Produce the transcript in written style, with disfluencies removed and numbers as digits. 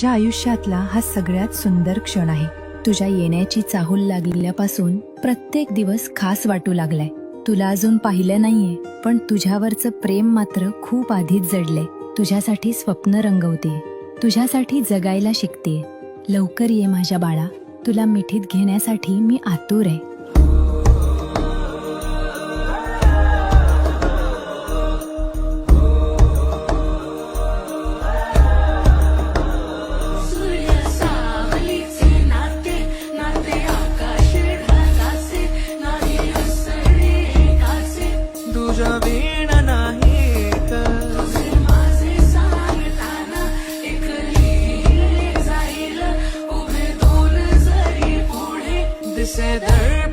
तुझ्या आयुष्यातला हा सगळ्यात सुंदर क्षण आहे. तुझ्या येण्याची चाहूल लागलेल्यापासून प्रत्येक दिवस खास वाटू लागलाय. तुला अजून पाहिलं नाहीये, पण तुझ्यावरचं प्रेम मात्र खूप आधीच जडलंय. तुझ्यासाठी स्वप्न रंगवते, तुझ्यासाठी जगायला शिकते. लवकर ये माझ्या बाळा, तुला मिठीत घेण्यासाठी मी आतुर आहे. तुझ्या वीण नाही तुझे माझे सांगताना एक लिहिले जाईल उभे दोन जरी पुढे दिसे दर